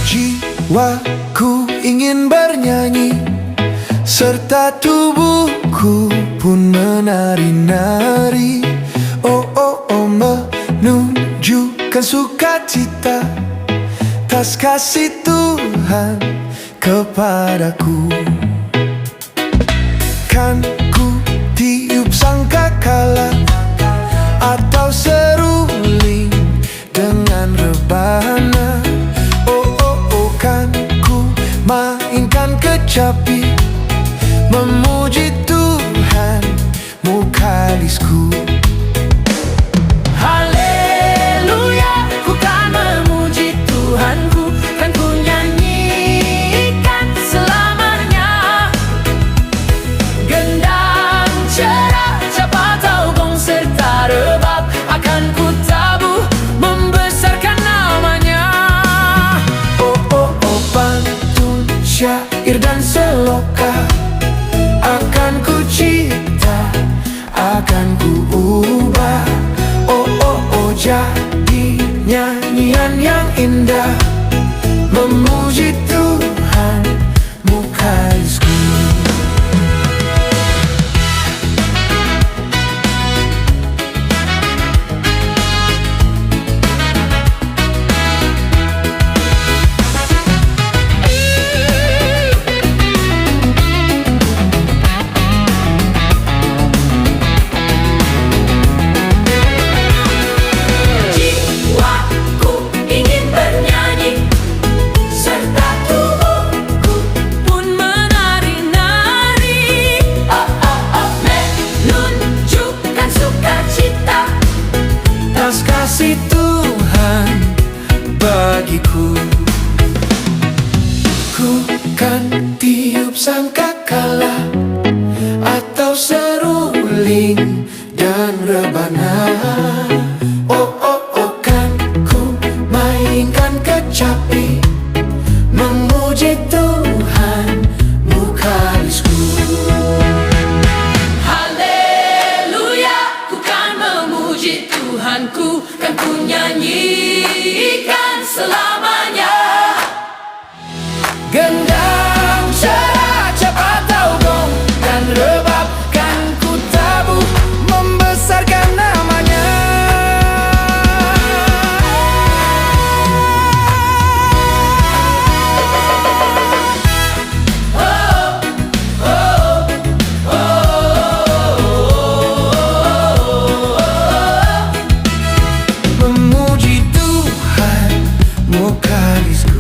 Jiwaku ingin bernyanyi, serta tubuhku pun menari-nari. Oh oh oh, menunjukkan sukacita atas kasih Tuhan kepadaku. Kan ku tiup sangkakala atau seruling dengan rebana. Mainkan kecapi, memuji Tuhan mukalisku. Haleluya, ku kan memuji Tuhanku, kan ku nyanyikan selamanya. Gendang, cerah, cepat atau gong serta rebab akan ku tabuh membesarkan namanya. Oh oh oh, pantun, syair dan seloka akan ku cipta, akan ku ubah. Oh oh oh, jadi nyanyian yang indah, memuji Tuhan mukalisku. Kasih Tuhan bagiku, ku kan tiup sangkakala atau seruling dan rebana. Oh oh oh, kan ku mainkan kecapi, memuji Tuhan mukalisku. Tuhanku, kan ku nyanyikan selamanya. Gendang, cerah, cepat atau gong dan rebab kan ku tabuh membesarkan namanya. Memuji Tuhan mukalisku.